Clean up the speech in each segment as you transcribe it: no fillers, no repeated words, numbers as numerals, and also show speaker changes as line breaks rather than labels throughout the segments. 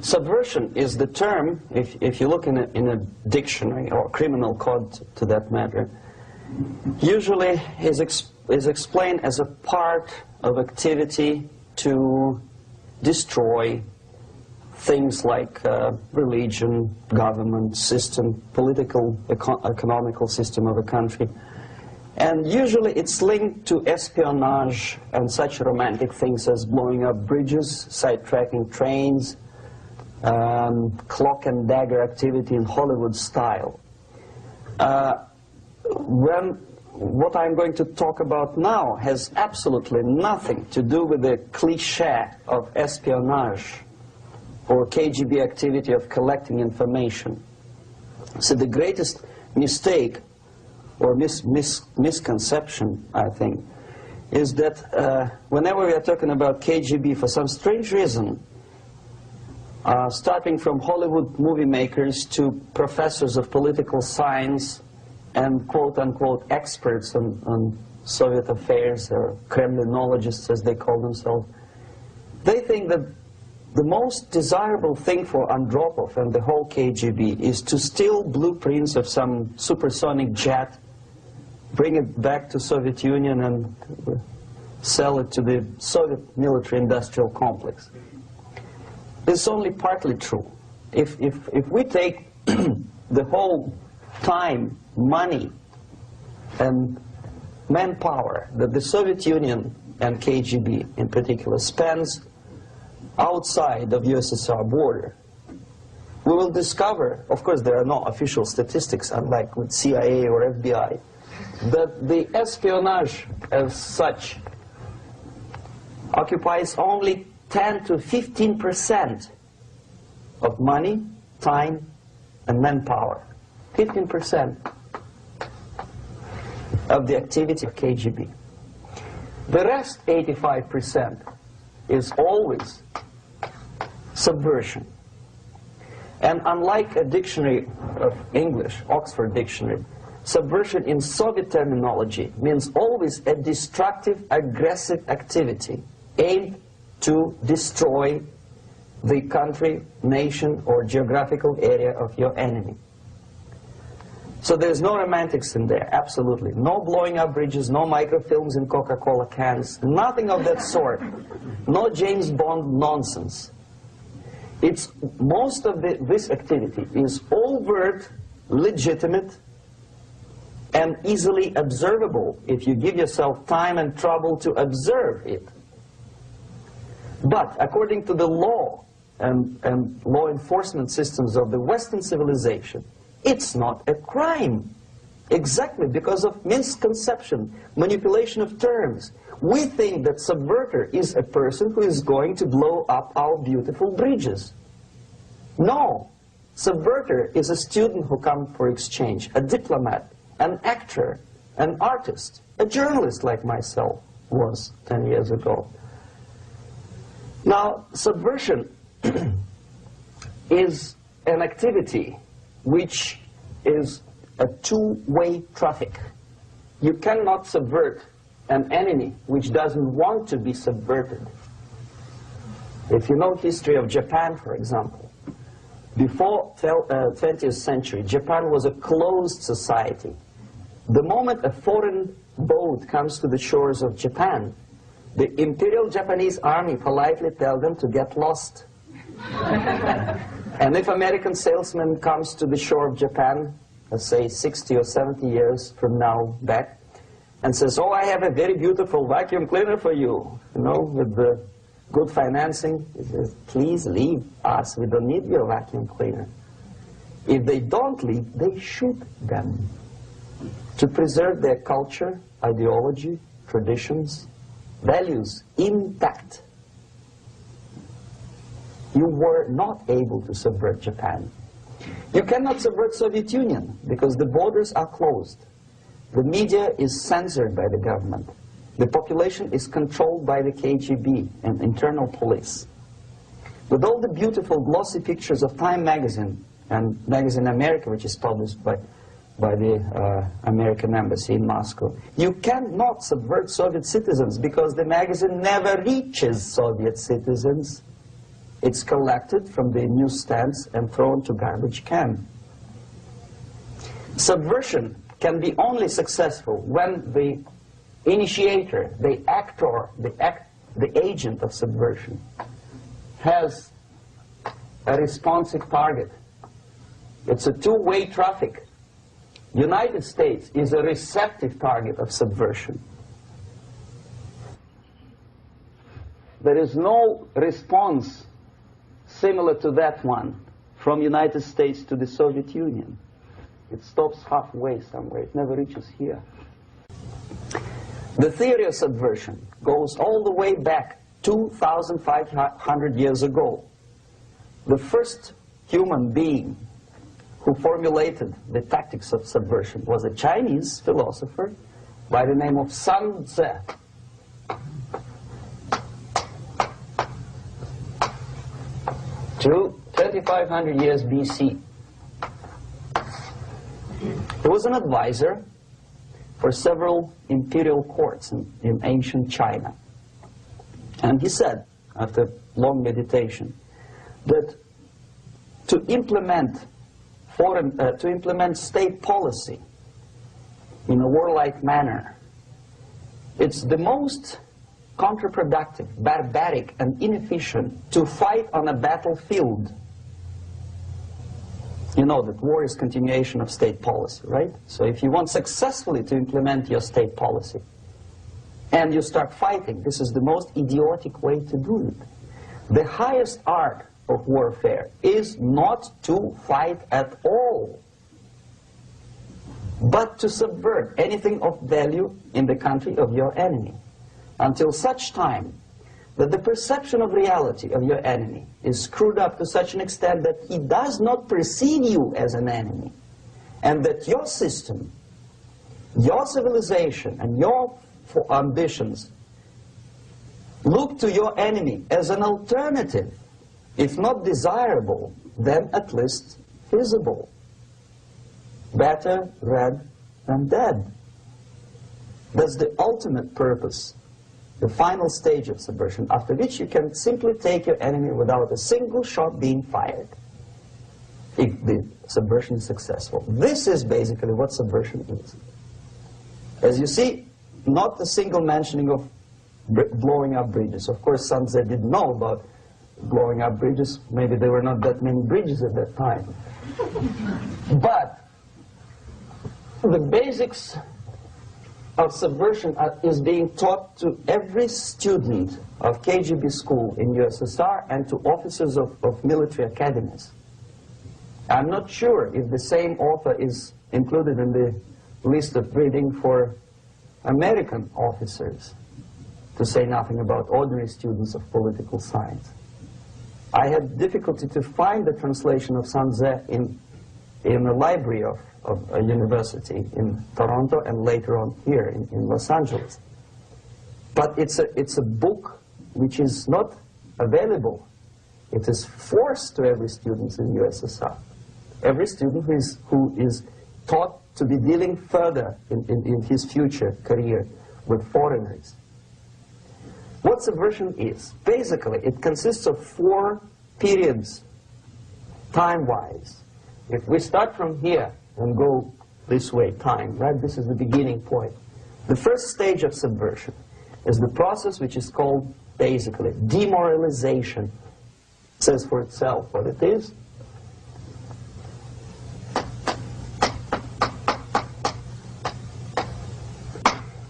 Subversion is the term, if you look in a dictionary or criminal code to that matter, usually is explained as a part of activity to destroy things like religion, government, system, political, economical system of a country. And usually it's linked to espionage and such romantic things as blowing up bridges, sidetracking trains, cloak and dagger activity in Hollywood style. What I'm going to talk about now has absolutely nothing to do with the cliché of espionage or KGB activity of collecting information. So the greatest mistake or misconception, I think, is that whenever we are talking about KGB, for some strange reason, starting from Hollywood movie makers to professors of political science and quote-unquote experts on Soviet affairs, or Kremlinologists as they call themselves, they think that the most desirable thing for Andropov and the whole KGB is to steal blueprints of some supersonic jet, bring it back to Soviet Union and sell it to the Soviet military-industrial complex. It's only partly true. If we take the whole time, money, and manpower that the Soviet Union and KGB in particular spends outside of USSR border, we will discover, of course there are no official statistics unlike with CIA or FBI, that the espionage as such occupies only 10 to 15% of money, time, and manpower. 15% of the activity of KGB. The rest, 85%, is always subversion. And unlike a dictionary of English, Oxford Dictionary, subversion in Soviet terminology means always a destructive, aggressive activity aimed to destroy the country, nation, or geographical area of your enemy. So there's no romantics in there, absolutely. No blowing up bridges, no microfilms in Coca-Cola cans, nothing of that sort. No James Bond nonsense. It's most of this activity is overt, legitimate, and easily observable if you give yourself time and trouble to observe it. But according to the law and law enforcement systems of the Western civilization, it's not a crime. Exactly because of misconception, manipulation of terms. We think that subverter is a person who is going to blow up our beautiful bridges. No. Subverter is a student who comes for exchange, a diplomat, an actor, an artist, a journalist like myself was 10 years ago. Now, subversion is an activity which is a two-way traffic. You cannot subvert an enemy which doesn't want to be subverted. If you know history of Japan, for example, before 20th century, Japan was a closed society. The moment a foreign boat comes to the shores of Japan, the Imperial Japanese Army politely tells them to get lost. And if American salesman comes to the shore of Japan, let's say 60 or 70 years from now back, and says, oh, I have a very beautiful vacuum cleaner for you, with the good financing, he says, please leave us, we don't need your vacuum cleaner. If they don't leave, they shoot them to preserve their culture, ideology, traditions, values intact. You were not able to subvert Japan. You cannot subvert Soviet Union because the borders are closed. The media is censored by the government. The population is controlled by the KGB and internal police. With all the beautiful glossy pictures of Time magazine and Magazine America, which is published by the American Embassy in Moscow, you cannot subvert Soviet citizens because the magazine never reaches Soviet citizens. It's collected from the newsstands and thrown to garbage can. Subversion can be only successful when the initiator, the actor, the agent of subversion has a responsive target. It's a two-way traffic. United States is a receptive target of subversion. There is no response similar to that one from United States to the Soviet Union. It stops halfway somewhere. It never reaches here. The theory of subversion goes all the way back 2,500 years ago. The first human being who formulated the tactics of subversion was a Chinese philosopher by the name of Sun Tzu. 2,500 years BC. He was an advisor for several imperial courts in ancient China. And he said, after long meditation, that to implement state policy in a warlike manner, it's the most counterproductive, barbaric, and inefficient to fight on a battlefield. You know that war is continuation of state policy, right? So if you want successfully to implement your state policy, and you start fighting, this is the most idiotic way to do it. The highest art of warfare is not to fight at all, but to subvert anything of value in the country of your enemy, until such time that the perception of reality of your enemy is screwed up to such an extent that he does not perceive you as an enemy, and that your system, your civilization, and your ambitions look to your enemy as an alternative, if not desirable, then at least feasible. Better red than dead. That's the ultimate purpose, the final stage of subversion, after which you can simply take your enemy without a single shot being fired, if the subversion is successful. This is basically what subversion is. As you see, not a single mentioning of blowing up bridges. Of course, Sun Tzu didn't know about blowing up bridges. Maybe there were not that many bridges at that time. But the basics of subversion is being taught to every student of KGB school in USSR and to officers of military academies. I'm not sure if the same author is included in the list of reading for American officers, to say nothing about ordinary students of political science. I had difficulty to find the translation of Sun Tzu in the library of a university in Toronto and later on here in Los Angeles. But it's a book which is not available. It is forced to every student in USSR. Every student who is taught to be dealing further in his future career with foreigners. What subversion is? Basically, it consists of 4 periods, time-wise. If we start from here and go this way, time, right? This is the beginning point. The first stage of subversion is the process which is called, basically, demoralization. It says for itself what it is.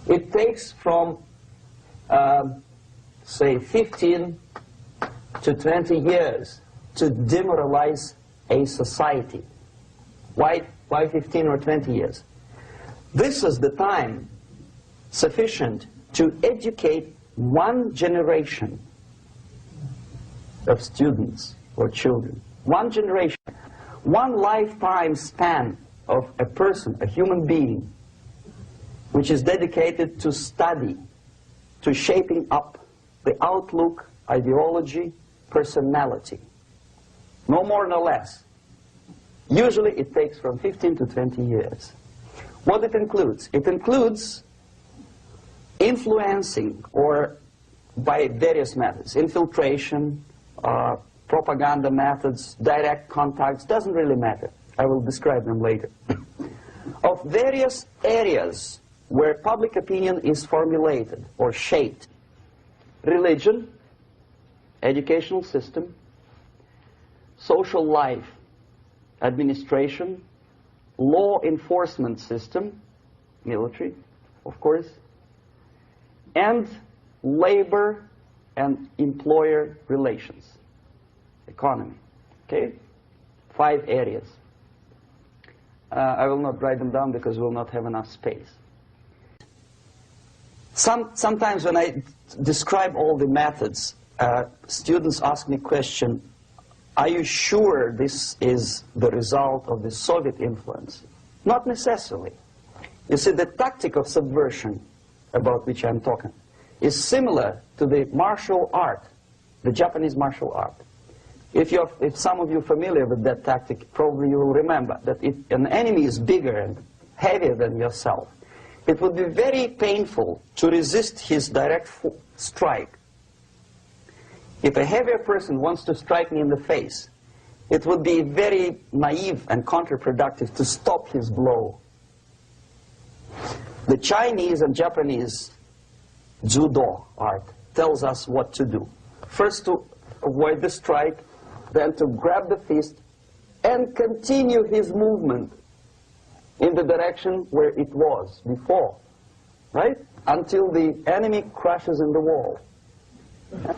It takes from, say, 15 to 20 years to demoralize a society. Why 15 or 20 years? This is the time sufficient to educate one generation of students or children. One generation, one lifetime span of a person, a human being, which is dedicated to study, to shaping up the outlook, ideology, personality. No more, no less. Usually it takes from 15 to 20 years. What it includes? It includes influencing, or by various methods, infiltration, propaganda methods, direct contacts, doesn't really matter. I will describe them later. Of various areas where public opinion is formulated or shaped. Religion, educational system, social life, administration, law enforcement system, military, of course, and labor and employer relations, economy. Okay? 5 areas. I will not write them down because we will not have enough space. Sometimes when I describe all the methods, students ask me question, are you sure this is the result of the Soviet influence? Not necessarily. You see, the tactic of subversion, about which I'm talking, is similar to the martial art, the Japanese martial art. If some of you are familiar with that tactic, probably you will remember that if an enemy is bigger and heavier than yourself, it would be very painful to resist his direct strike. If a heavier person wants to strike me in the face, it would be very naive and counterproductive to stop his blow. The Chinese and Japanese judo art tells us what to do. First to avoid the strike, then to grab the fist and continue his movement in the direction where it was before, right? Until the enemy crashes in the wall.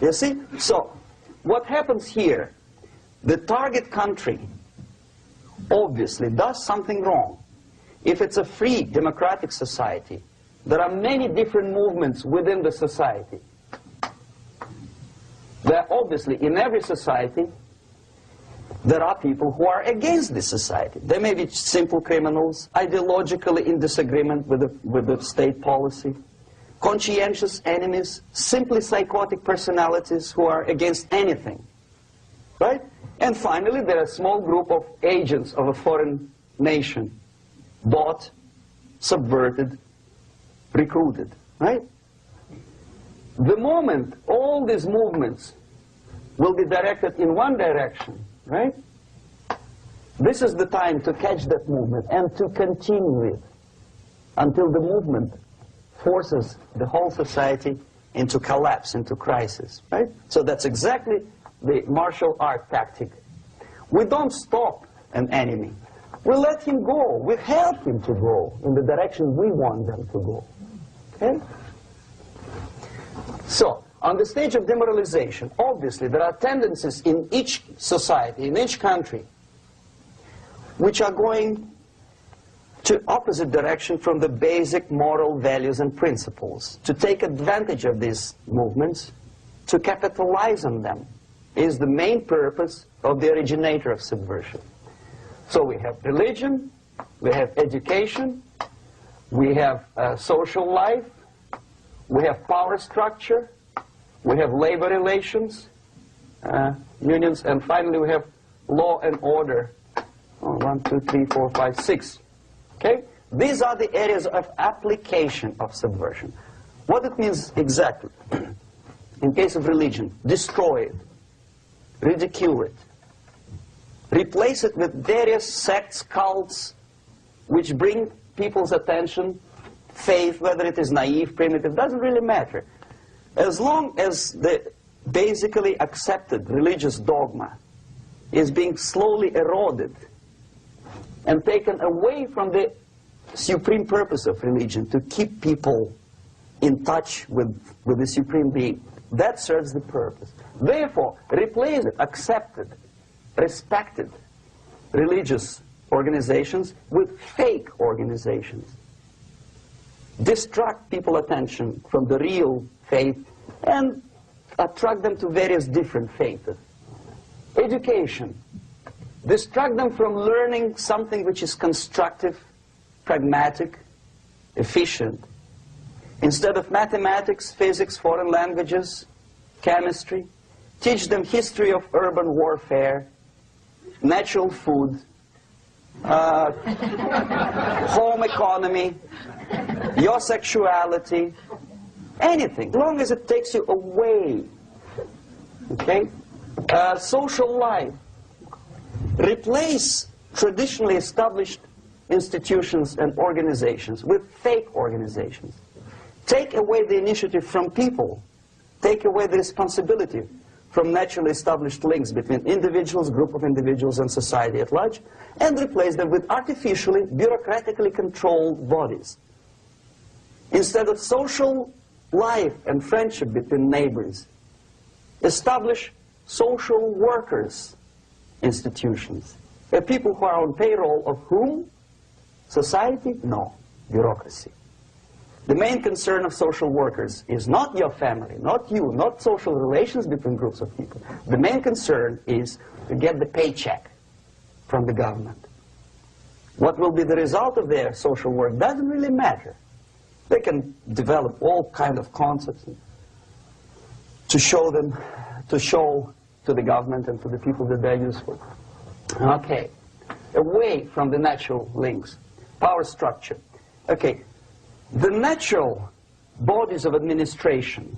You see? So, what happens here? The target country obviously does something wrong. If it's a free democratic society, there are many different movements within the society. There are obviously, in every society, there are people who are against this society. They may be simple criminals, ideologically in disagreement with the state policy, conscientious enemies, simply psychotic personalities who are against anything, right? And finally, there are a small group of agents of a foreign nation, bought, subverted, recruited, right? The moment all these movements will be directed in one direction, right? This is the time to catch that movement and to continue it until the movement forces the whole society into collapse, into crisis, right? So that's exactly the martial art tactic. We don't stop an enemy. We let him go. We help him to go in the direction we want them to go. Okay? So, on the stage of demoralization, obviously there are tendencies in each society, in each country, which are going to opposite direction from the basic moral values and principles. To take advantage of these movements, to capitalize on them, is the main purpose of the originator of subversion. So we have religion, we have education, we have social life, we have power structure, we have labor relations, unions, and finally we have law and order. 1, 2, 3, 4, 5, 6. Okay? These are the areas of application of subversion. What it means exactly? In case of religion, destroy it, ridicule it, replace it with various sects, cults, which bring people's attention, faith, whether it is naive, primitive, doesn't really matter. As long as the basically accepted religious dogma is being slowly eroded and taken away from the supreme purpose of religion, to keep people in touch with the supreme being, that serves the purpose. Therefore, replace it, accepted, respected religious organizations with fake organizations. Distract people's attention from the real faith and attract them to various different faiths. Education. Distract them from learning something which is constructive, pragmatic, efficient. Instead of mathematics, physics, foreign languages, chemistry, teach them history of urban warfare, natural food, home economy, your sexuality, anything, as long as it takes you away, okay? Social life. Replace traditionally established institutions and organizations with fake organizations. Take away the initiative from people. Take away the responsibility from naturally established links between individuals, group of individuals, and society at large, and replace them with artificially, bureaucratically controlled bodies. Instead of social life and friendship between neighbors, establish social workers institutions. People who are on payroll of whom? Society? No. Bureaucracy. The main concern of social workers is not your family, not you, not social relations between groups of people. The main concern is to get the paycheck from the government. What will be the result of their social work doesn't really matter. They can develop all kind of concepts to show to the government and to the people that they're useful. Okay, away from the natural links. Power structure. Okay, the natural bodies of administration,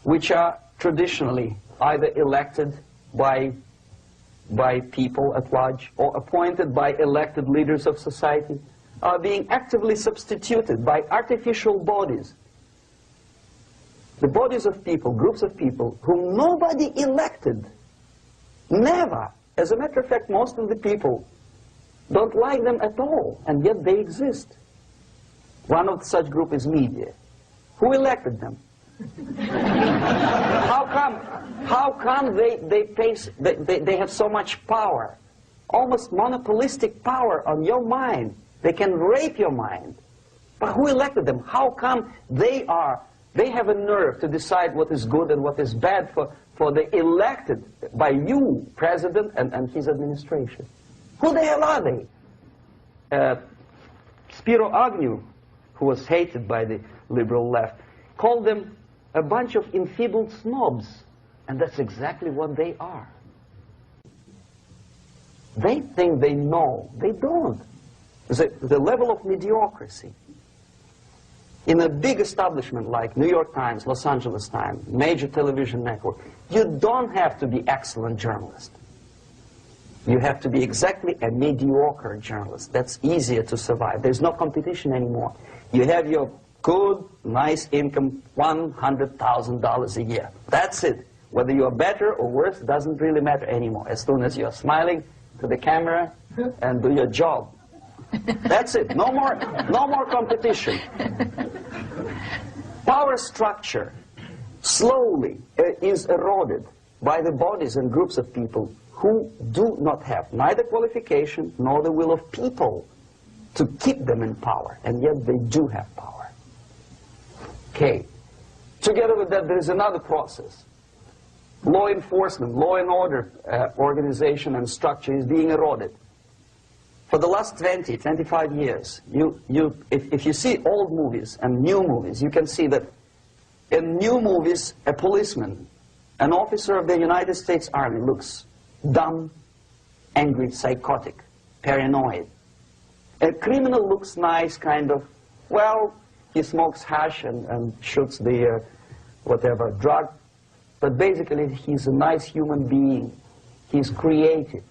which are traditionally either elected by people at large or appointed by elected leaders of society, are being actively substituted by artificial bodies. The bodies of people, groups of people, whom nobody elected. Never. As a matter of fact, most of the people don't like them at all, and yet they exist. One of such group is media. Who elected them? How come they have so much power? Almost monopolistic power on your mind. They can rape your mind. But who elected them? How come they have a nerve to decide what is good and what is bad for the elected by you, president, and his administration? Who the hell are they? Spiro Agnew, who was hated by the liberal left, called them a bunch of enfeebled snobs. And that's exactly what they are. They think they know. They don't. The level of mediocrity. In a big establishment like New York Times, Los Angeles Times, major television network, you don't have to be excellent journalist. You have to be exactly a mediocre journalist. That's easier to survive. There's no competition anymore. You have your good, nice income, $100,000 a year. That's it. Whether you're better or worse doesn't really matter anymore. As soon as you're smiling to the camera and do your job. That's it. No more competition. Power structure slowly is eroded by the bodies and groups of people who do not have neither qualification nor the will of people to keep them in power, and yet they do have power. Okay. Together with that, there is another process. Law enforcement, law and order organization and structure is being eroded. For the last 20, 25 years, if you see old movies and new movies, you can see that in new movies, a policeman, an officer of the United States Army looks dumb, angry, psychotic, paranoid. A criminal looks nice, kind of, well, he smokes hash and shoots the whatever drug, but basically he's a nice human being. He's creative.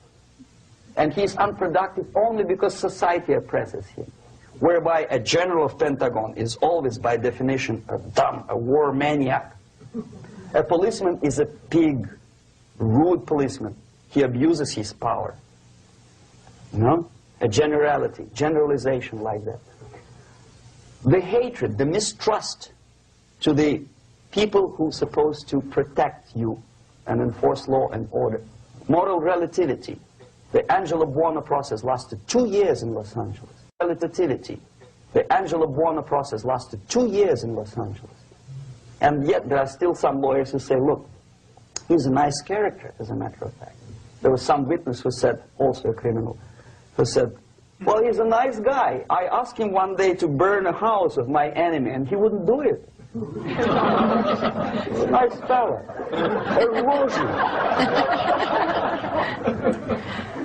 And he's unproductive only because society oppresses him. Whereby a general of Pentagon is always, by definition, a dumb, a war maniac. A policeman is a pig, rude policeman. He abuses his power. You know? A generality, generalization like that. The hatred, the mistrust to the people who are supposed to protect you and enforce law and order. Moral relativity. The Angelo Buono process lasted 2 years in Los Angeles. Relativity. The Angelo Buono process lasted 2 years in Los Angeles. And yet there are still some lawyers who say, look, he's a nice character, as a matter of fact. There was some witness who said, also a criminal, who said, well, he's a nice guy. I asked him one day to burn a house of my enemy, and he wouldn't do it. Nice fella. Erosion.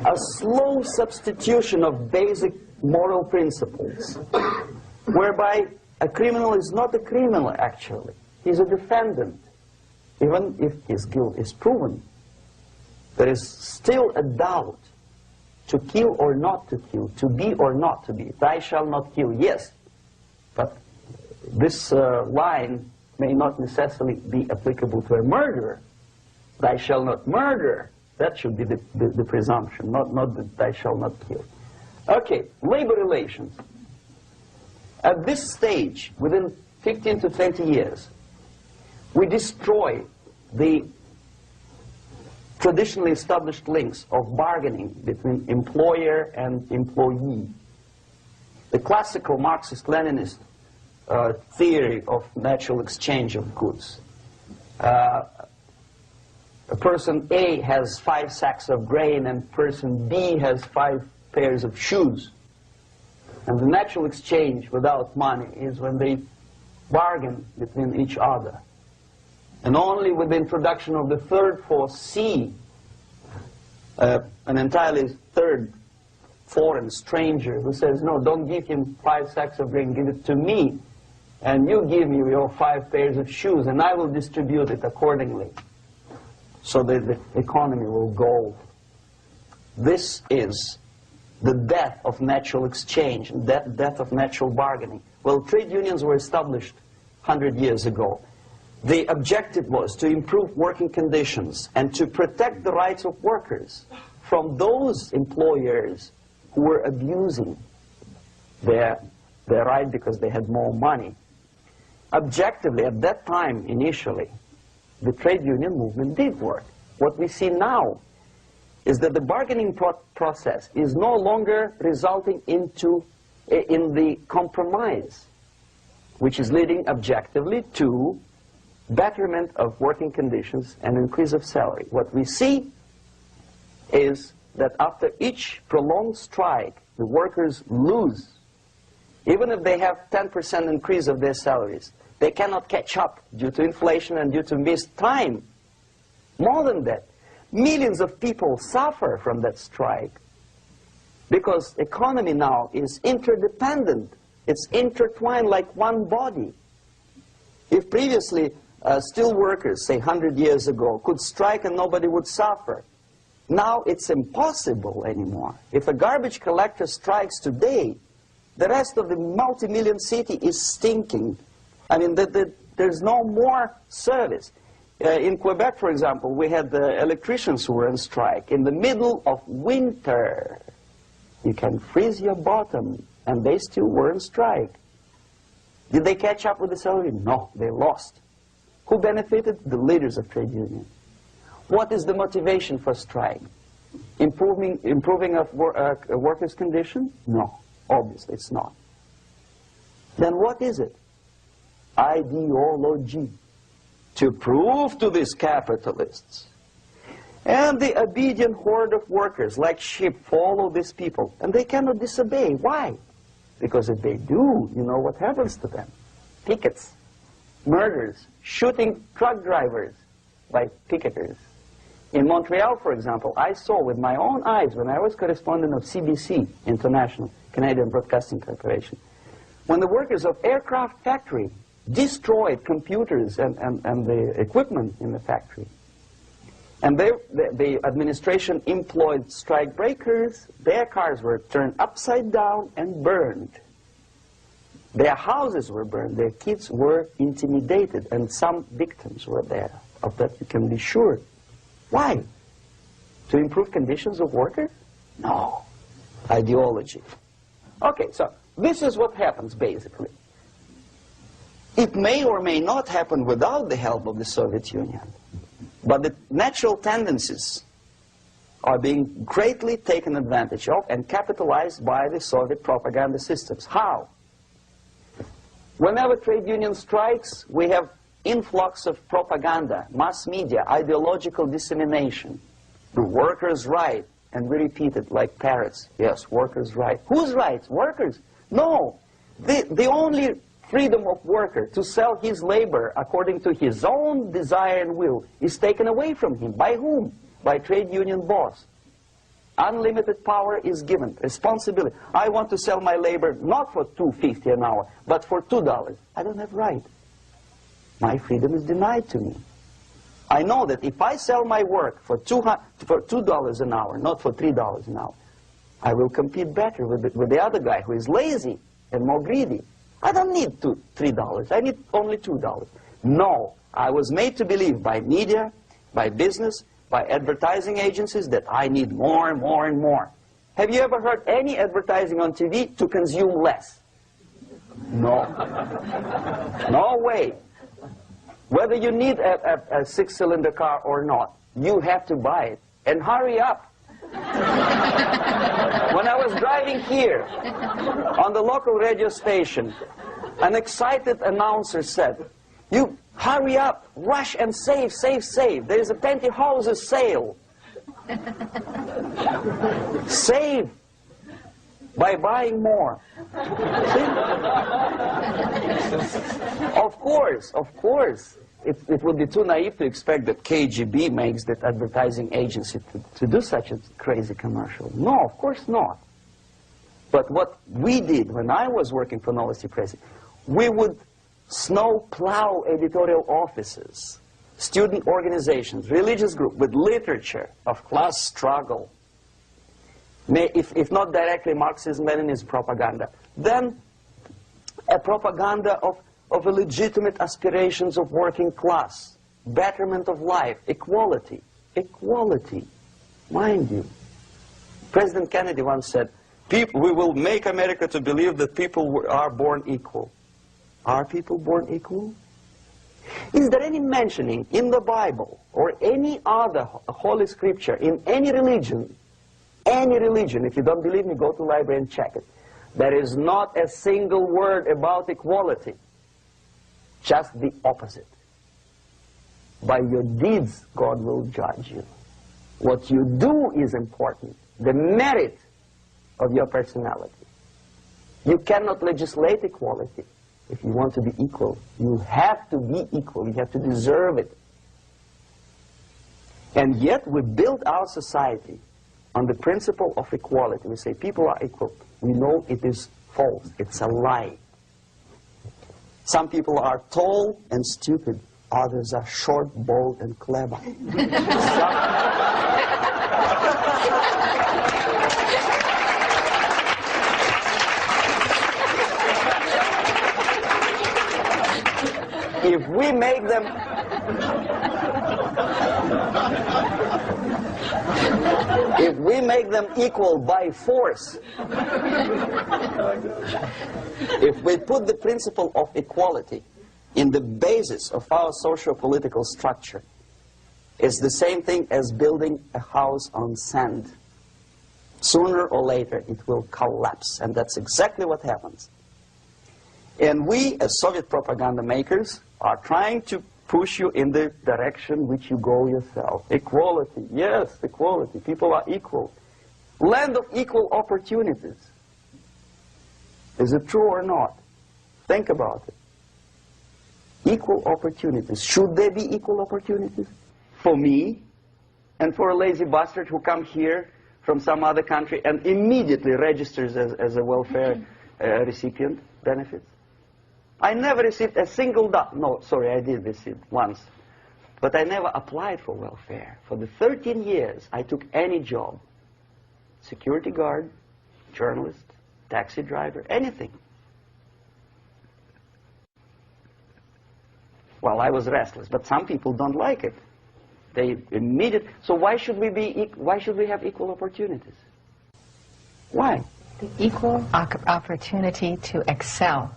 A slow substitution of basic moral principles, whereby a criminal is not a criminal, actually. He's a defendant. Even if his guilt is proven, there is still a doubt to kill or not to kill, to be or not to be. Thou shalt not kill, yes, but this line may not necessarily be applicable to a murderer. Thou shalt not murder. That should be the presumption, not that thou shalt not kill. Okay, labor relations. At this stage, within 15 to 20 years, we destroy the traditionally established links of bargaining between employer and employee. The classical Marxist-Leninist theory of natural exchange of goods. A person A has 5 sacks of grain and person B has 5 pairs of shoes. And the natural exchange without money is when they bargain between each other. And only with the introduction of the third force, C, an entirely third foreign stranger who says, no, don't give him 5 sacks of grain, give it to me, and you give me your 5 pairs of shoes, and I will distribute it accordingly, so that the economy will go. This is the death of natural exchange, death of natural bargaining. Well, trade unions were established 100 years ago. The objective was to improve working conditions and to protect the rights of workers from those employers who were abusing their right because they had more money. Objectively, at that time, initially, the trade union movement did work. What we see now is that the bargaining process is no longer resulting in the compromise, which is leading objectively to betterment of working conditions and increase of salary. What we see is that after each prolonged strike, the workers lose. Even if they have 10% increase of their salaries, they cannot catch up due to inflation and due to missed time. More than that, millions of people suffer from that strike because economy now is interdependent. It's intertwined like one body. If previously steel workers, say 100 years ago, could strike and nobody would suffer, now it's impossible anymore. If a garbage collector strikes today, the rest of the multi-million city is stinking. I mean, there's no more service. In Quebec, for example, we had the electricians who were on strike in the middle of winter. You can freeze your bottom, and they still were on strike. Did they catch up with the salary? No, they lost. Who benefited? The leaders of trade unions. What is the motivation for strike? Improving of a workers' condition? No, obviously it's not. Then what is it? Ideology. To prove to these capitalists. And the obedient horde of workers, like sheep, follow these people. And they cannot disobey. Why? Because if they do, you know what happens to them. Pickets, murders, shooting truck drivers by picketers. In Montreal, for example, I saw with my own eyes when I was correspondent of CBC International, Canadian Broadcasting Corporation, when the workers of aircraft factory destroyed computers and the equipment in the factory. And the administration employed strike breakers. Their cars were turned upside down and burned. Their houses were burned. Their kids were intimidated. And some victims were there. Of that you can be sure. Why? To improve conditions of workers? No. Ideology. Okay, so this is what happens basically. It may or may not happen without the help of the Soviet Union. But the natural tendencies are being greatly taken advantage of and capitalized by the Soviet propaganda systems. How? Whenever trade union strikes, we have influx of propaganda, mass media, ideological dissemination. The workers' right, and we repeat it like parrots. Yes, workers' right. Whose rights? Workers? No. The only freedom of worker to sell his labor according to his own desire and will is taken away from him. By whom? By trade union boss. Unlimited power is given. Responsibility. I want to sell my labor not for $2.50 an hour, but for $2. I don't have right. My freedom is denied to me. I know that if I sell my work for $2 an hour, not for $3 an hour, I will compete better with the other guy who is lazy and more greedy. I don't need $3. I need only $2. No, I was made to believe by media, by business, by advertising agencies that I need more and more and more. Have you ever heard any advertising on TV to consume less? No. No way. Whether you need a six-cylinder car or not, you have to buy it. And hurry up. When I was driving here, on the local radio station, an excited announcer said, "You hurry up, rush and save, save, save. There is a pantyhose sale." Save by buying more. See? Of course. It would be too naive to expect that KGB makes that advertising agency to do such a crazy commercial. No, of course not. But what we did when I was working for Novosti Press, we would snow plow editorial offices, student organizations, religious groups with literature of class struggle, if not directly Marxism-Leninism propaganda, then a propaganda of a legitimate aspirations of working class, betterment of life, equality, mind you. President Kennedy once said, we will make America to believe that people are born equal. Are people born equal? Is there any mentioning in the Bible or any other holy scripture in any religion, if you don't believe me, go to the library and check it. There is not a single word about equality. Just the opposite. By your deeds, God will judge you. What you do is important. The merit of your personality. You cannot legislate equality. If you want to be equal, you have to be equal. You have to deserve it. And yet we build our society on the principle of equality. We say people are equal. We know it is false. It's a lie. Some people are tall and stupid. Others are short, bold, and clever. If we make them equal by force, if we put the principle of equality in the basis of our socio-political structure, it's the same thing as building a house on sand. Sooner or later it will collapse, and that's exactly what happens. And we, as Soviet propaganda makers, are trying to push you in the direction which you go yourself. Equality, yes, equality. People are equal. Land of equal opportunities. Is it true or not? Think about it. Equal opportunities. Should there be equal opportunities? For me, and for a lazy bastard who comes here from some other country and immediately registers as a welfare recipient benefits? I never received a single dollar. No, sorry, I did receive once. But I never applied for welfare. For the 13 years, I took any job. Security guard, journalist, taxi driver, anything. Well, I was restless, but some people don't like it. They immediately. So why should we have equal opportunities? Why?
The equal opportunity to excel.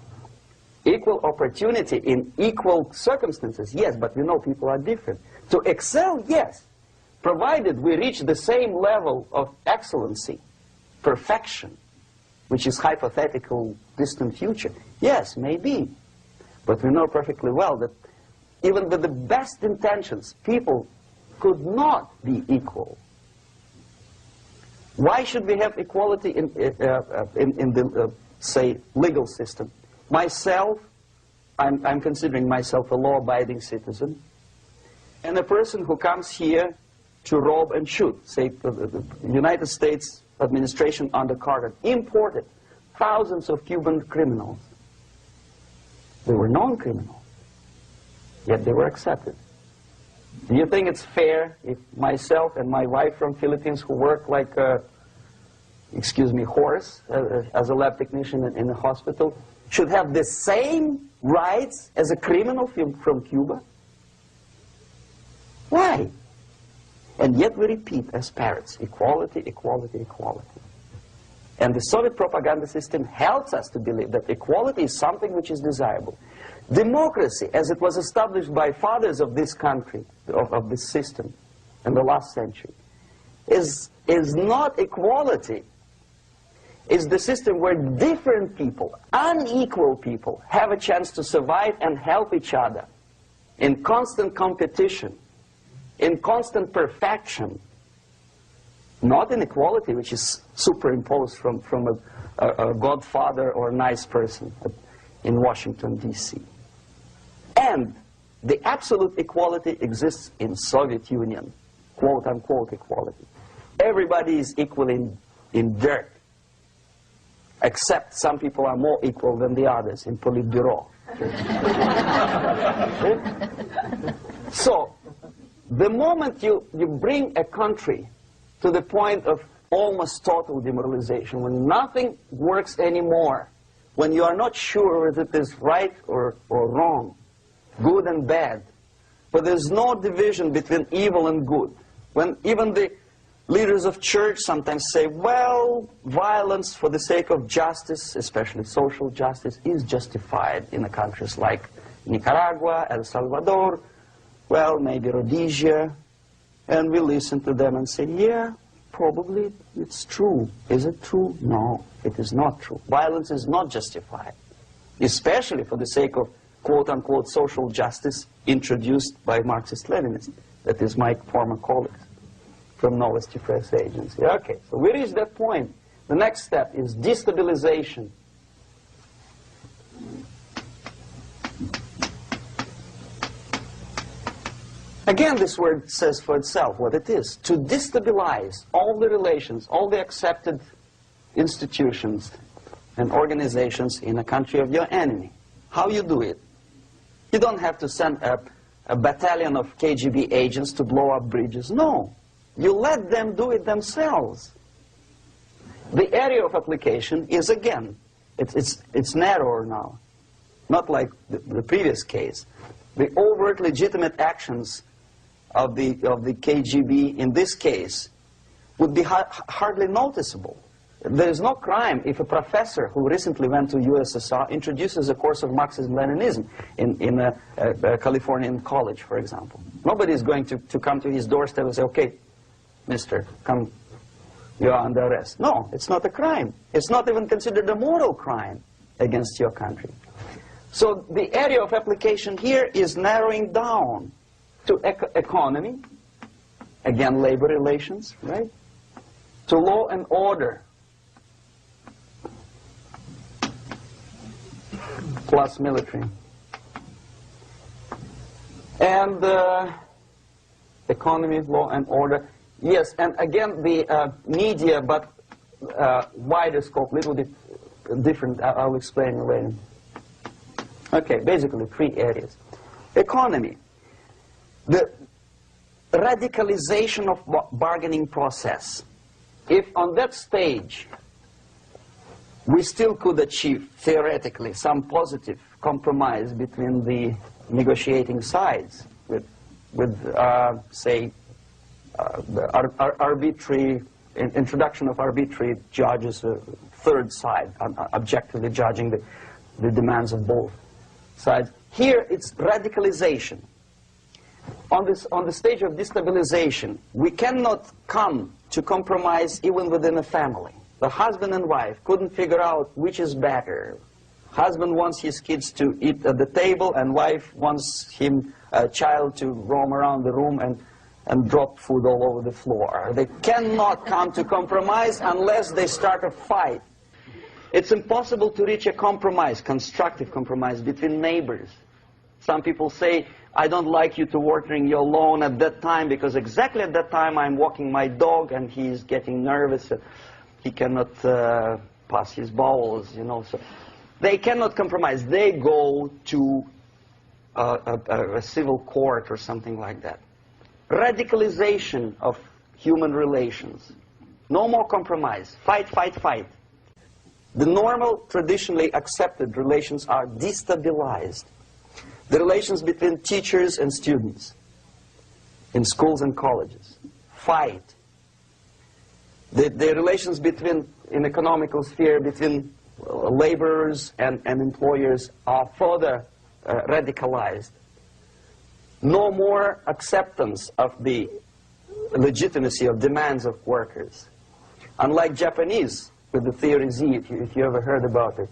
Equal opportunity in equal circumstances, yes, but you know people are different. To excel, yes, provided we reach the same level of excellency, perfection, which is hypothetical, distant future. Yes, maybe. But we know perfectly well that even with the best intentions, people could not be equal. Why should we have equality in the, say, legal system? Myself, I'm considering myself a law-abiding citizen, and a person who comes here to rob and shoot, say, the United States administration under Carter imported thousands of Cuban criminals. They were non-criminals, yet they were accepted. Do you think it's fair if myself and my wife from Philippines, who work like a, excuse me, horse as a lab technician in a hospital, should have the same rights as a criminal from Cuba? Why? And yet we repeat as parrots, equality, equality, equality. And the Soviet propaganda system helps us to believe that equality is something which is desirable. Democracy, as it was established by fathers of this country, of this system in the last century, is not equality. It's the system where different people, unequal people, have a chance to survive and help each other in constant competition, in constant perfection, not in equality, which is superimposed from a godfather or a nice person in Washington, D.C. And the absolute equality exists in Soviet Union, quote-unquote equality. Everybody is equal in dirt, except some people are more equal than the others in Politburo. So, the moment you bring a country to the point of almost total demoralization, when nothing works anymore, when you are not sure whether it is right or wrong, good and bad, but there's no division between evil and good, when even the leaders of church sometimes say, well, violence for the sake of justice, especially social justice, is justified in the countries like Nicaragua, El Salvador, well, maybe Rhodesia, and we listen to them and say, yeah, probably it's true. Is it true? No, it is not true. Violence is not justified, especially for the sake of quote-unquote social justice introduced by Marxist-Leninists. That is my former colleagues from Novosti Press Agency. Okay, so we reached that point. The next step is destabilization. Again, this word says for itself what it is. To destabilize all the relations, all the accepted institutions and organizations in a country of your enemy. How you do it? You don't have to send a battalion of KGB agents to blow up bridges. No. You let them do it themselves. The area of application is, again, it's narrower now. Not like the previous case. The overt legitimate actions of the KGB in this case would be hardly noticeable. There is no crime if a professor who recently went to USSR introduces a course of Marxism-Leninism in a Californian college, for example. Nobody is going to come to his doorstep and say, okay, mister, come, you are under arrest. No, it's not a crime. It's not even considered a moral crime against your country. So the area of application here is narrowing down to economy, again, labor relations, right? To law and order, plus military. And economy, law and order. Yes, and again, the media, but wider scope, little bit different. I'll explain later. Okay, basically 3 areas. Economy. The radicalization of bargaining process. If on that stage we still could achieve, theoretically, some positive compromise between the negotiating sides with say, the arbitrary, introduction of arbitrary judges, a third side, objectively judging the demands of both sides. Here it's radicalization. On the stage of destabilization, we cannot come to compromise even within a family. The husband and wife couldn't figure out which is better. Husband wants his kids to eat at the table, and wife wants a child to roam around the room and drop food all over the floor. They cannot come to compromise unless they start a fight. It's impossible to reach a compromise, constructive compromise, between neighbors. Some people say, I don't like you to watering your lawn at that time because exactly at that time I'm walking my dog and he's getting nervous. He cannot pass his bowels, you know. So they cannot compromise. They go to a civil court or something like that. radicalization of human relations. No more compromise. Fight, fight, fight. The normal, traditionally accepted relations are destabilized. The relations between teachers and students in schools and colleges. Fight. The relations between, in economical sphere, between laborers and employers are further radicalized. No more acceptance of the legitimacy of demands of workers. Unlike Japanese, with the theory Z, if you ever heard about it,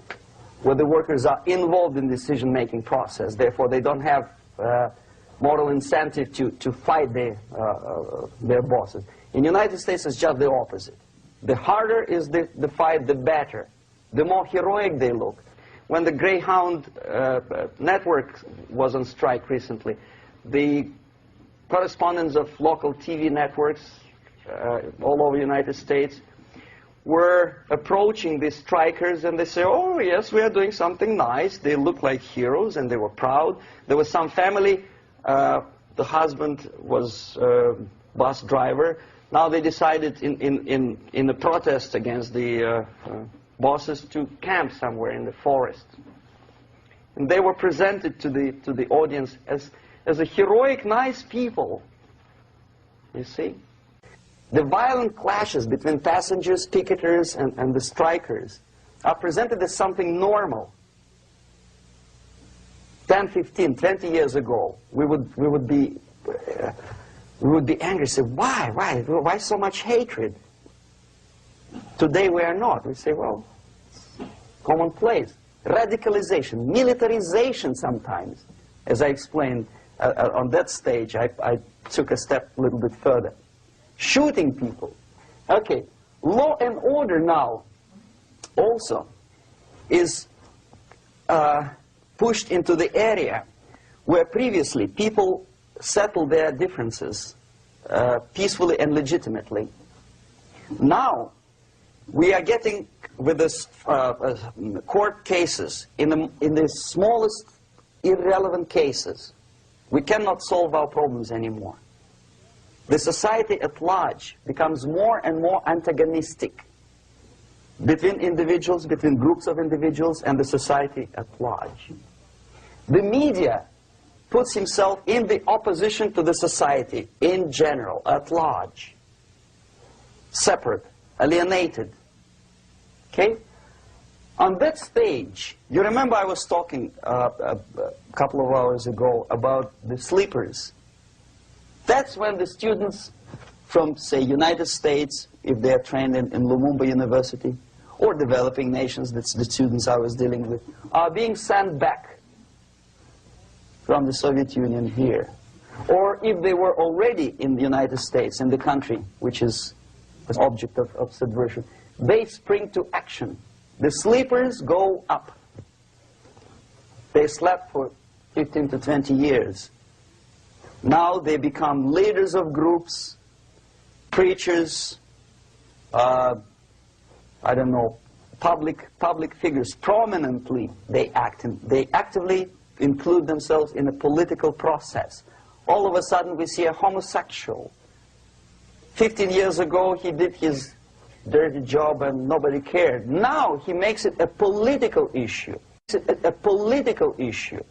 where the workers are involved in the decision-making process, therefore they don't have moral incentive to fight their bosses. In the United States, it's just the opposite. The harder is the fight, the better. The more heroic they look. When the Greyhound network was on strike recently, the correspondents of local TV networks all over the United States were approaching the strikers, and they say, oh yes, we are doing something nice. They look like heroes, and they were proud. There was some family, the husband was bus driver. Now they decided in a protest against the bosses to camp somewhere in the forest. And they were presented to the audience as a heroic, nice people, you see. The violent clashes between passengers, picketers, and the strikers are presented as something normal. 10, 15, 20 years ago, we would be angry, say, why so much hatred? Today we are not. We say, well, commonplace. Radicalization, militarization sometimes. As I explained on that stage, I took a step a little bit further. Shooting people. Okay, law and order now also is pushed into the area where previously people settled their differences peacefully and legitimately. Now we are getting with this court cases in the smallest irrelevant cases. We cannot solve our problems anymore. The society at large becomes more and more antagonistic between individuals, between groups of individuals, and the society at large. The media puts himself in the opposition to the society in general, at large. Separate, alienated. Okay? On that stage, you remember I was talking a couple of hours ago about the sleepers. That's when the students from, say, United States, if they're trained in Lumumba University, or developing nations, that's the students I was dealing with, are being sent back from the Soviet Union here. Or if they were already in the United States, in the country, which is the object of subversion, they spring to action. The sleepers go up. They slept for 15 to 20 years. Now they become leaders of groups, preachers, I don't know, public figures. Prominently they actively include themselves in a political process. All of a sudden we see a homosexual. 15 years ago he did his dirty job and nobody cared. Now he makes it a political issue. A political issue.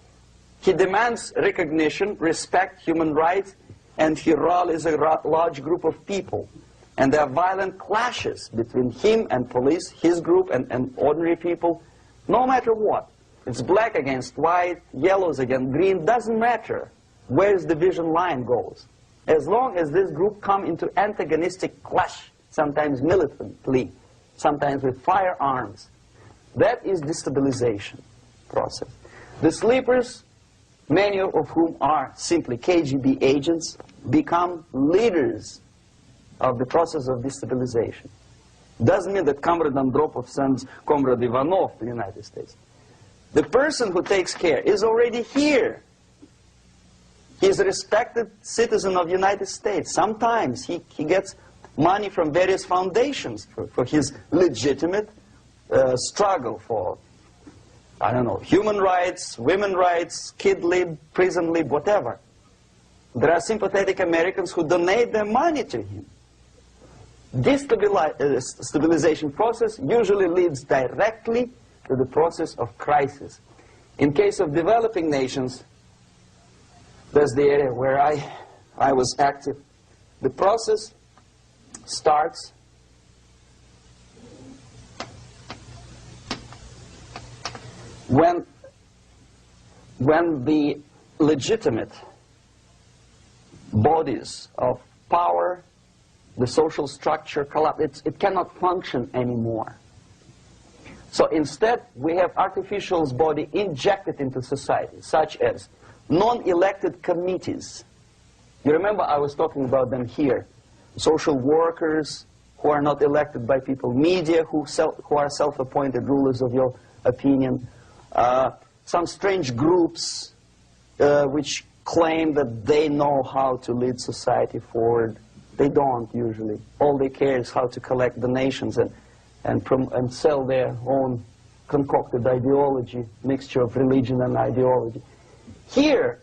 He demands recognition, respect, human rights, and he rallies a large group of people. And there are violent clashes between him and police, his group and ordinary people, no matter what. It's black against white, yellows against green, doesn't matter where the division line goes. As long as this group come into antagonistic clash, sometimes militantly, sometimes with firearms, that is destabilization process. The sleepers, many of whom are simply KGB agents, become leaders of the process of destabilization. Doesn't mean that Comrade Andropov sends Comrade Ivanov to the United States. The person who takes care is already here. He is a respected citizen of the United States. Sometimes he gets money from various foundations for his legitimate struggle for, I don't know, human rights, women's rights, kid lib, prison lib, whatever. There are sympathetic Americans who donate their money to him. This stabilization process usually leads directly to the process of crisis. In case of developing nations, that's the area where I was active. The process starts when the legitimate bodies of power, the social structure collapse. It cannot function anymore. So instead, we have artificial body injected into society, such as non-elected committees. You remember I was talking about them here. Social workers who are not elected by people, media who are self-appointed rulers of your opinion, some strange groups which claim that they know how to lead society forward. They don't usually. All they care is how to collect donations and sell their own concocted ideology, mixture of religion and ideology. Here,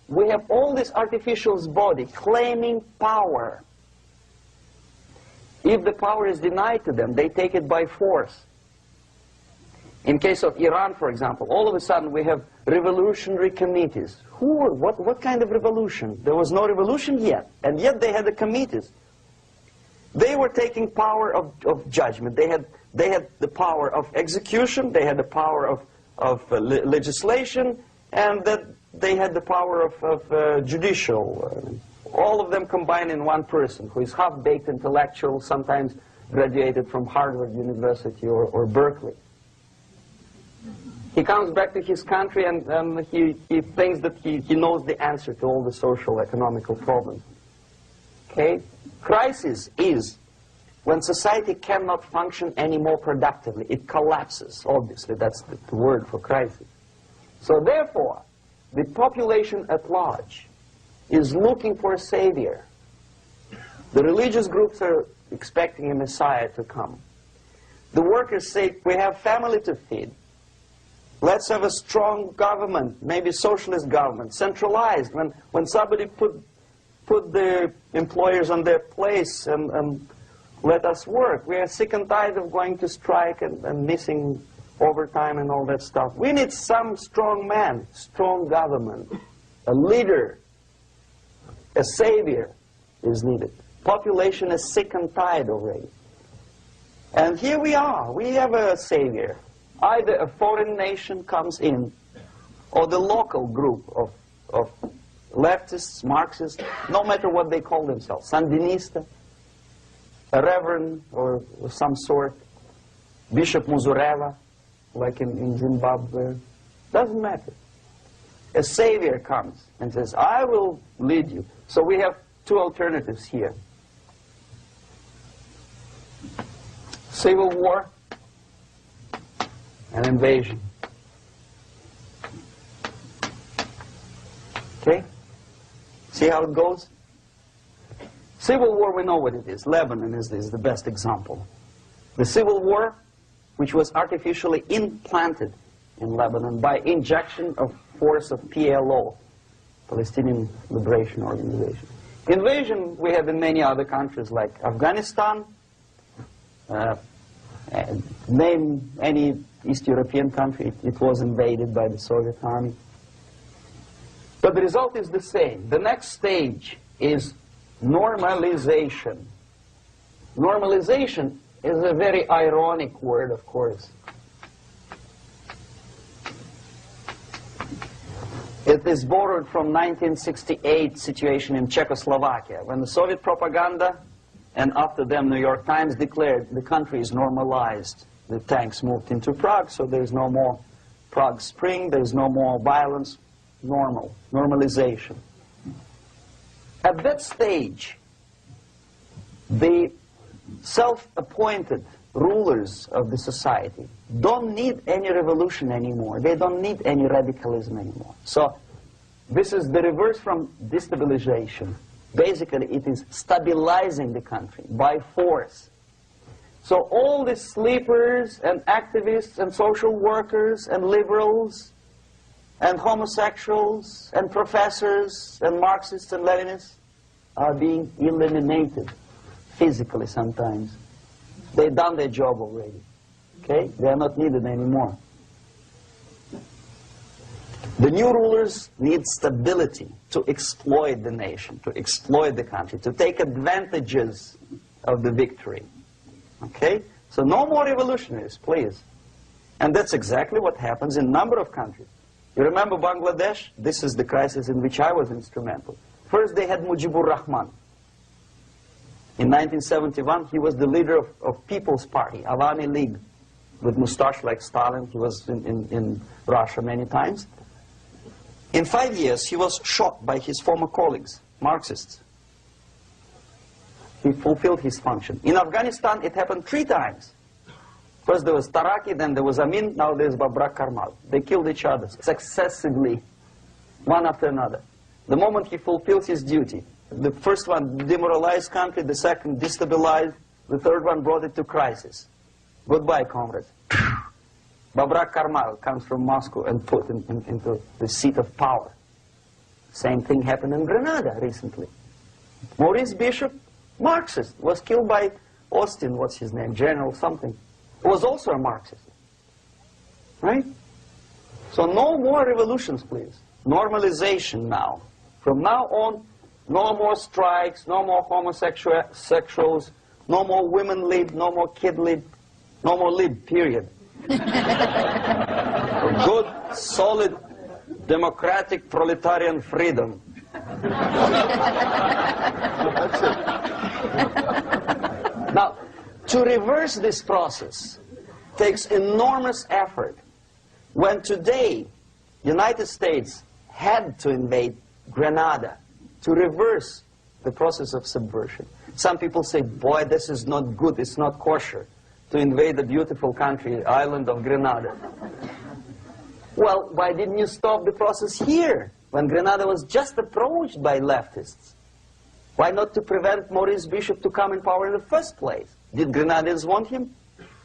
we have all this artificial body claiming power. If the power is denied to them, they take it by force. In case of Iran, for example, all of a sudden we have revolutionary committees. What kind of revolution? There was no revolution yet, and yet they had the committees. They were taking power of judgment. They had the power of execution, they had the power of legislation, and that they had the power of judicial. All of them combined in one person, who is half-baked intellectual, sometimes graduated from Harvard University or Berkeley. He comes back to his country and he thinks that he knows the answer to all the social, economical problems. Okay? Crisis is when society cannot function any more productively. It collapses, obviously. That's the word for crisis. So therefore, the population at large is looking for a savior. The religious groups are expecting a Messiah to come. The workers say, we have family to feed. Let's have a strong government, maybe socialist government, centralized. When somebody put the employers on their place and let us work. We are sick and tired of going to strike and missing overtime and all that stuff. We need some strong man, strong government, a leader, a savior is needed. Population is sick and tired already. And here we are. We have a savior. Either a foreign nation comes in, or the local group of leftists, Marxists, no matter what they call themselves, Sandinista, a reverend or some sort, Bishop Muzureva, like in Zimbabwe, doesn't matter. A savior comes and says, I will lead you. So we have two alternatives here. Civil war and invasion. Okay? See how it goes? Civil war, we know what it is. Lebanon is the best example. The civil war, which was artificially implanted in Lebanon by injection of force of PLO, Palestinian Liberation Organization. Invasion we have in many other countries like Afghanistan, name any East European country, it was invaded by the Soviet army. But the result is the same. The next stage is normalization. Normalization is a very ironic word, of course. It is borrowed from 1968 situation in Czechoslovakia, when the Soviet propaganda, and after them New York Times, declared the country is normalized. The tanks moved into Prague, so there's no more Prague Spring, there's no more violence. Normalization. At that stage, the self-appointed rulers of the society don't need any revolution anymore. They don't need any radicalism anymore. So this is the reverse from destabilization. Basically, it is stabilizing the country by force. So all the sleepers and activists and social workers and liberals and homosexuals and professors and Marxists and Leninists are being eliminated physically sometimes. They've done their job already. Okay? They are not needed anymore. The new rulers need stability to exploit the nation, to exploit the country, to take advantages of the victory. Okay? So no more revolutionaries, please. And that's exactly what happens in a number of countries. You remember Bangladesh? This is the crisis in which I was instrumental. First they had Mujibur Rahman. In 1971, he was the leader of People's Party, Awami League, with mustache like Stalin. He was in Russia many times. In 5 years, he was shot by his former colleagues, Marxists. He fulfilled his function. In Afghanistan, it happened 3 times. First there was Taraki, then there was Amin, now there's Babrak Karmal. They killed each other successively, one after another. The moment he fulfills his duty, the first one demoralized country, the second destabilized, the third one brought it to crisis. Goodbye, comrades. Babrak Karmal comes from Moscow and put into the seat of power. Same thing happened in Grenada recently. Maurice Bishop, Marxist, was killed by Austin, what's his name, General something, who was also a Marxist. Right? So no more revolutions, please. Normalization now. From now on, no more strikes, no more homosexuals, no more women lib, no more kid lib, no more lib, period. Good, solid, democratic, proletarian freedom. That's it. Now, to reverse this process takes enormous effort. When today, United States had to invade Grenada to reverse the process of subversion. Some people say, boy, this is not good, it's not kosher to invade the beautiful country, island of Grenada. Well, why didn't you stop the process here, when Grenada was just approached by leftists? Why not to prevent Maurice Bishop to come in power in the first place? Did Grenadians want him?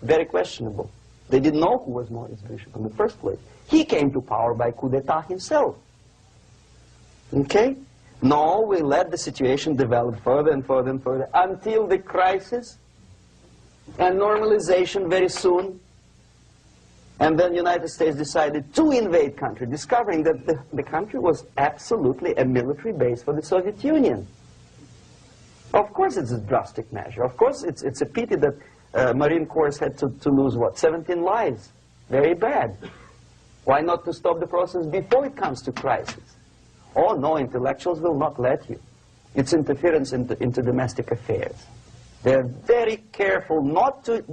Very questionable. They didn't know who was Maurice Bishop in the first place. He came to power by coup d'etat himself. Okay? No, we let the situation develop further and further and further until the crisis and normalization very soon. And then the United States decided to invade country, discovering that the country was absolutely a military base for the Soviet Union. Of course it's a drastic measure. Of course it's a pity that Marine Corps had to lose, what, 17 lives. Very bad. Why not to stop the process before it comes to crisis? Oh no, intellectuals will not let you. It's interference into domestic affairs. They're very careful not to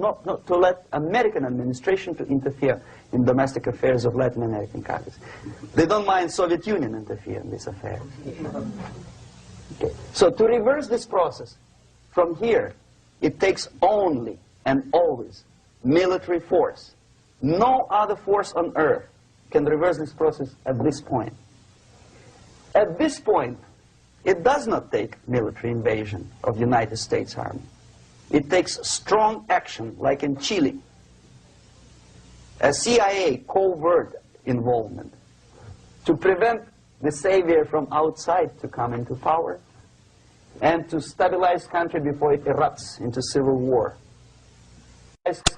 let American administration to interfere in domestic affairs of Latin American countries. They don't mind Soviet Union interfere in these affairs. Okay. So to reverse this process, from here, it takes only and always military force. No other force on earth can reverse this process at this point. At this point, it does not take military invasion of the United States Army. It takes strong action, like in Chile. A CIA covert involvement to prevent the savior from outside to come into power and to stabilize country before it erupts into civil war.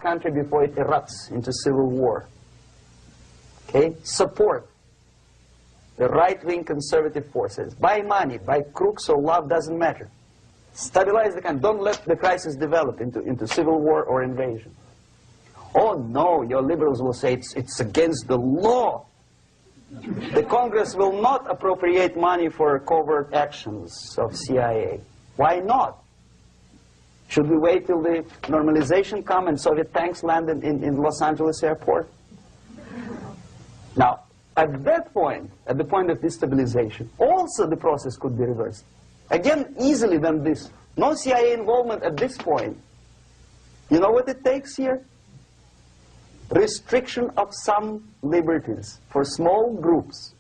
Country before it erupts into civil war. Okay? Support the right-wing conservative forces. By money, by crooks or love, doesn't matter. Stabilize the country. Don't let the crisis develop into civil war or invasion. Oh no, your liberals will say it's against the law. The Congress will not appropriate money for covert actions of CIA. Why not? Should we wait till the normalization come and Soviet tanks land in Los Angeles airport? Now, at that point, at the point of destabilization, also the process could be reversed. Again, easily than this. No CIA involvement at this point. You know what it takes here? Restriction of some liberties for small groups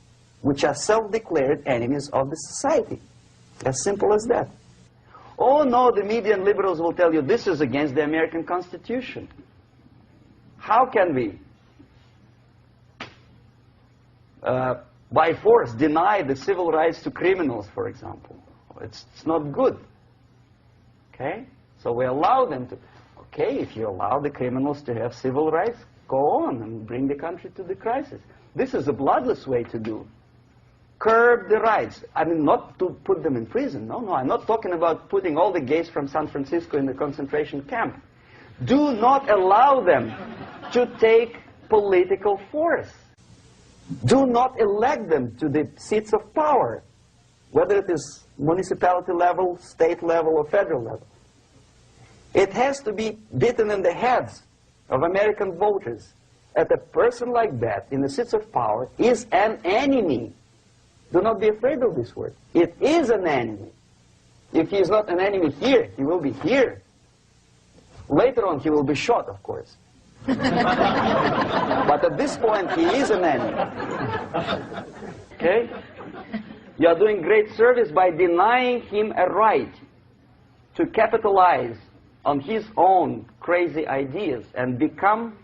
which are self-declared enemies of the society. As simple as that. Oh no, the media and liberals will tell you this is against the American Constitution. How can we by force deny the civil rights to criminals, for example. It's not good. Okay? So we allow them to. Okay, if you allow the criminals to have civil rights, go on and bring the country to the crisis. This is a bloodless way to do. Curb the rights. I mean, not to put them in prison. No, I'm not talking about putting all the gays from San Francisco in the concentration camp. Do not allow them to take political force. Do not elect them to the seats of power, whether it is municipality level, state level, or federal level. It has to be beaten in the heads of American voters that a person like that in the seats of power is an enemy. Do not be afraid of this word. It is an enemy. If he is not an enemy here, he will be here. Later on, he will be shot, of course. But at this point, he is an enemy. Okay? You are doing great service by denying him a right to capitalize on his own crazy ideas and become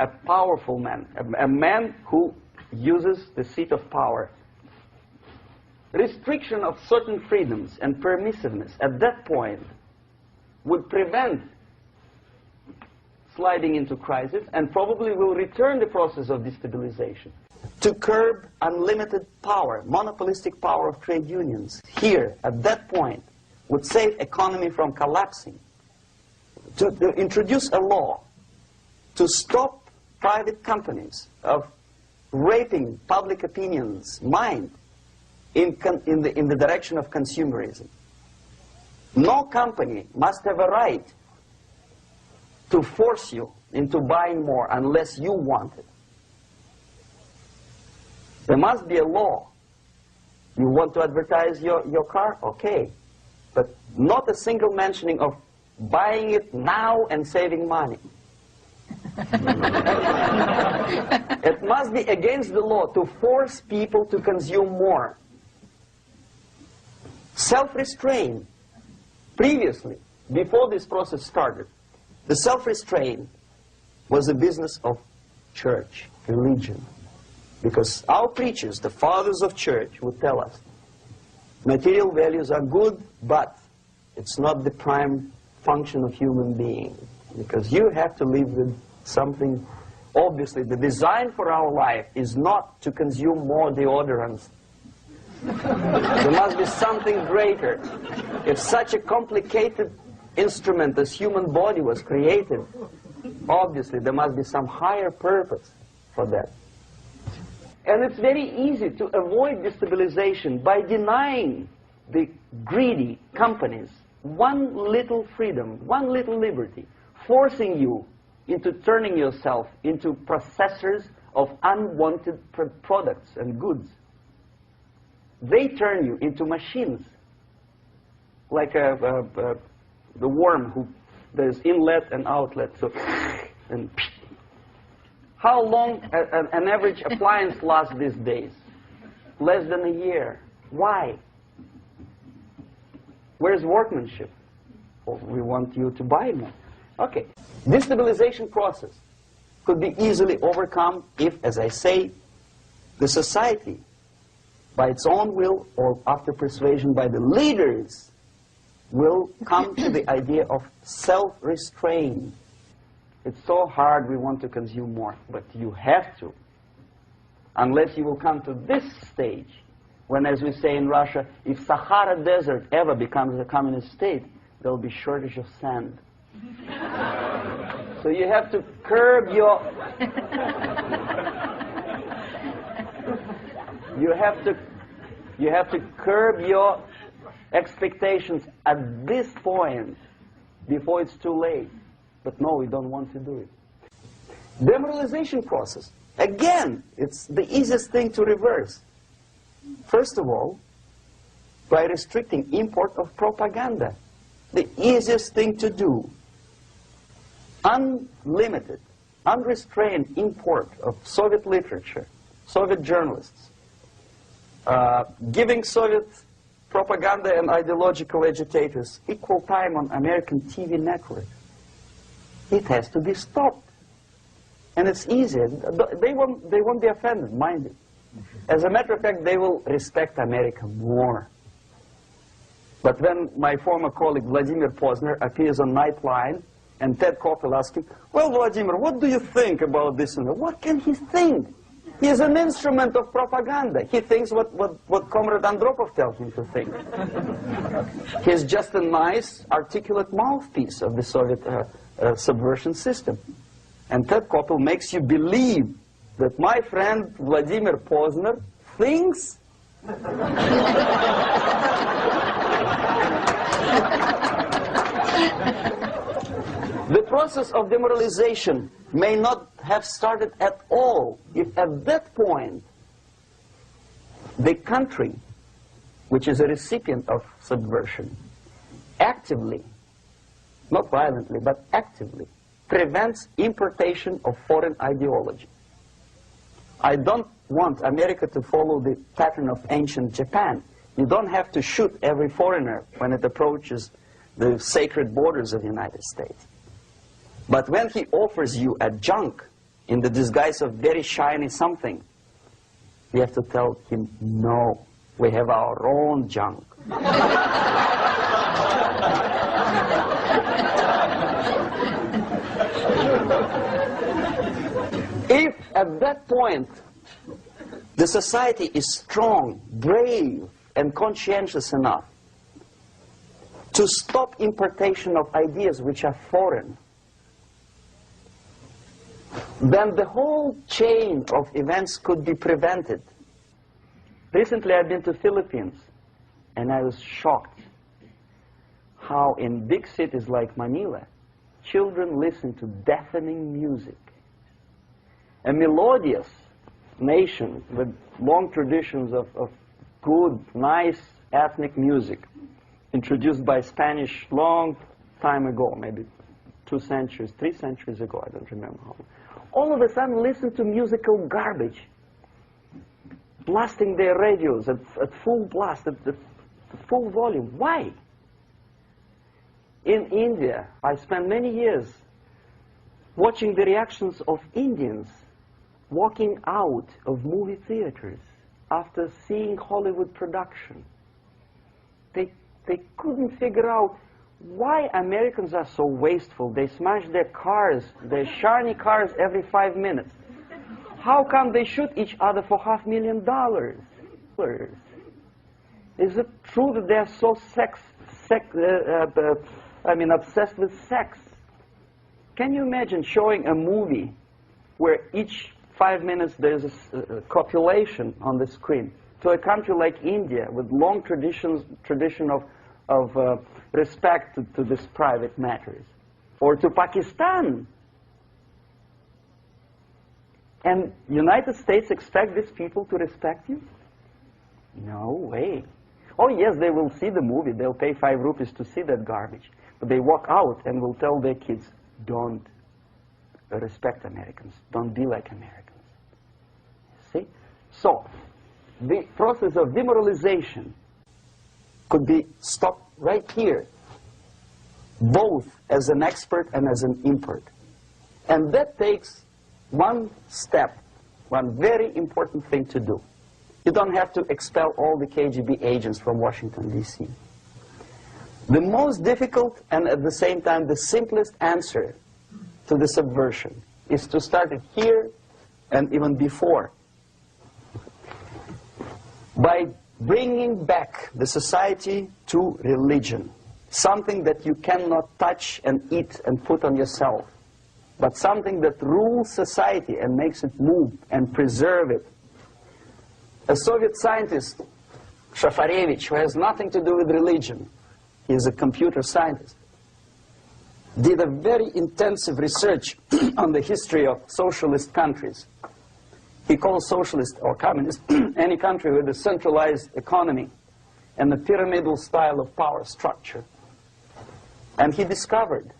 a powerful man, a man who uses the seat of power. Restriction of certain freedoms and permissiveness at that point would prevent sliding into crisis and probably will return the process of destabilization. To curb unlimited power, monopolistic power of trade unions, here, at that point, would save economy from collapsing. To introduce a law to stop private companies of raping public opinion's mind in the direction of consumerism. No company must have a right to force you into buying more unless you want it. There must be a law. You want to advertise your car? Okay. But not a single mentioning of buying it now and saving money. It must be against the law to force people to consume more. Self-restraint. Previously, before this process started, the self-restraint was the business of church, religion. Because our preachers, the fathers of church, would tell us, material values are good, but it's not the prime function of human being. Because you have to live with something. Obviously, the design for our life is not to consume more deodorants. There must be something greater. If such a complicated instrument as human body was created, obviously there must be some higher purpose for that. And it's very easy to avoid destabilization by denying the greedy companies one little freedom, one little liberty, forcing you into turning yourself into processors of unwanted products and goods. They turn you into machines, like the worm who there's inlet and outlet. So, and how long an average appliance lasts these days? Less than a year. Why? Where's workmanship? Well, we want you to buy more. Okay. Destabilization process could be easily overcome if, as I say, the society, by its own will or after persuasion by the leaders, will come to the idea of self-restraint. It's so hard we want to consume more, but you have to. Unless you will come to this stage, when, as we say in Russia, if Sahara Desert ever becomes a communist state, there will be shortage of sand. So you have to curb your... You have to curb your expectations at this point before it's too late. But no, we don't want to do it. Demoralization process. Again, it's the easiest thing to reverse. First of all, by restricting import of propaganda. The easiest thing to do. Unlimited, unrestrained import of Soviet literature, Soviet journalists. Giving Soviet propaganda and ideological agitators equal time on American TV networks. It has to be stopped. And it's easy. They won't be offended, mind you. As a matter of fact, they will respect America more. But when my former colleague Vladimir Posner appears on Nightline, and Ted Koppel asks him, well, Vladimir, what do you think about this? And what can he think? He is an instrument of propaganda. He thinks what Comrade Andropov tells him to think. He's just a nice, articulate mouthpiece of the Soviet subversion system. And Ted Koppel makes you believe that my friend Vladimir Posner thinks the process of demoralization may not have started at all if at that point the country, which is a recipient of subversion, actively, not violently, but actively, prevents importation of foreign ideology. I don't want America to follow the pattern of ancient Japan. You don't have to shoot every foreigner when it approaches the sacred borders of the United States. But when he offers you a junk in the disguise of very shiny something, you have to tell him, no, we have our own junk. If at that point the society is strong, brave, and conscientious enough to stop importation of ideas which are foreign, then the whole chain of events could be prevented. Recently I've been to the Philippines, and I was shocked how in big cities like Manila, children listen to deafening music. A melodious nation with long traditions of good, nice ethnic music, introduced by Spanish long time ago, maybe 2 centuries, 3 centuries ago, I don't remember how. All of a sudden listen to musical garbage, blasting their radios at full blast, at full volume. Why? In India, I spent many years watching the reactions of Indians walking out of movie theaters after seeing Hollywood production. They couldn't figure out why Americans are so wasteful. They smash their cars, their shiny cars, every 5 minutes. How come they shoot each other for $500,000? Is it true that they're so obsessed with sex? Can you imagine showing a movie where each 5 minutes there's a copulation on the screen to a country like India with long tradition of respect to these private matters, or to Pakistan? And United States expect these people to respect you? No way. Oh yes, they will see the movie, they'll pay 5 rupees to see that garbage, but they walk out and will tell their kids, don't respect Americans, don't be like Americans. See? So, the process of demoralization could be stopped right here, both as an expert and as an import. And that takes one step, one very important thing to do. You don't have to expel all the KGB agents from Washington, D.C. The most difficult and at the same time the simplest answer to the subversion is to start it here and even before, by bringing back the society to religion, something that you cannot touch and eat and put on yourself, but something that rules society and makes it move and preserve it. A Soviet scientist, Shafarevich, who has nothing to do with religion, he is a computer scientist, did a very intensive research on the history of socialist countries. He calls socialist or communist any country with a centralized economy and a pyramidal style of power structure. And he discovered,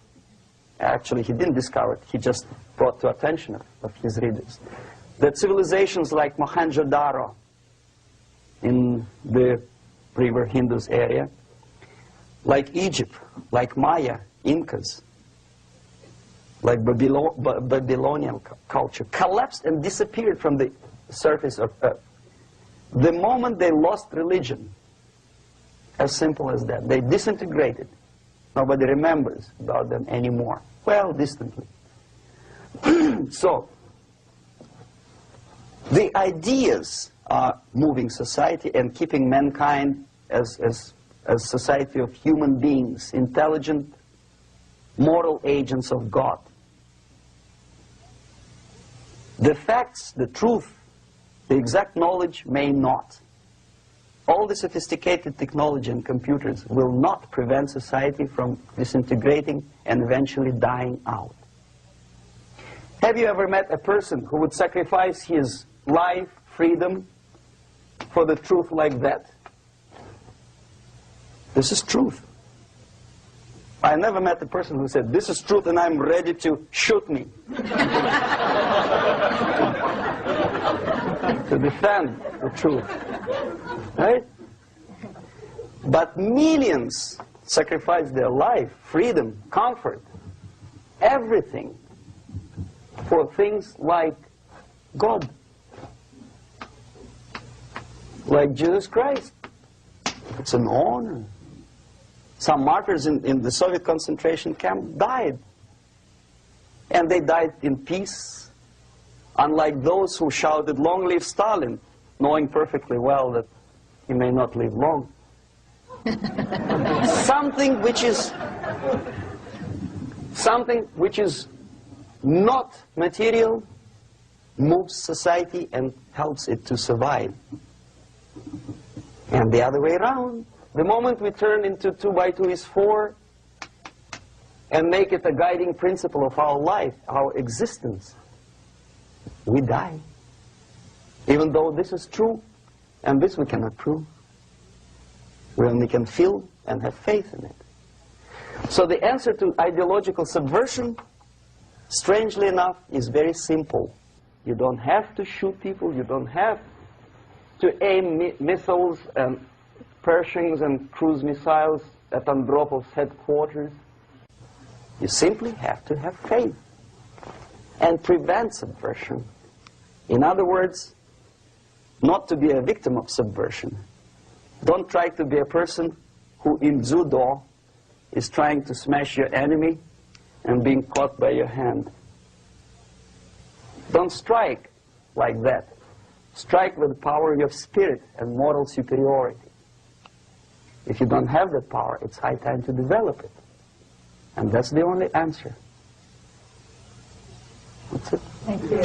actually he didn't discover it, he just brought to attention of his readers, that civilizations like Mohenjo-Daro in the river Indus area, like Egypt, like Maya, Incas, like Babylonian culture, collapsed and disappeared from the surface of Earth. The moment they lost religion, as simple as that, they disintegrated. Nobody remembers about them anymore. Well, distantly. So, the ideas are moving society and keeping mankind as a society of human beings, intelligent, moral agents of God. The facts, the truth, the exact knowledge may not. All the sophisticated technology and computers will not prevent society from disintegrating and eventually dying out. Have you ever met a person who would sacrifice his life, freedom, for the truth like that? This is truth. I never met a person who said, this is truth and I'm ready to shoot me. To defend the truth. Right? But millions sacrifice their life, freedom, comfort, everything for things like God, like Jesus Christ. It's an honor. Some martyrs in the Soviet concentration camp died. And they died in peace, unlike those who shouted, "Long live Stalin," knowing perfectly well that he may not live long. Something which is not material moves society and helps it to survive. And the other way around, the moment we turn into 2 by 2 is 4 and make it a guiding principle of our life, our existence, we die. Even though this is true, and this we cannot prove. We only can feel and have faith in it. So the answer to ideological subversion, strangely enough, is very simple. You don't have to shoot people, you don't have to aim missiles and Pershings and cruise missiles at Andropov's headquarters. You simply have to have faith and prevent subversion. In other words, not to be a victim of subversion. Don't try to be a person who in judo is trying to smash your enemy and being caught by your hand. Don't strike like that. Strike with the power of your spirit and moral superiority. If you don't have that power, it's high time to develop it. And that's the only answer. That's it.
Thank you.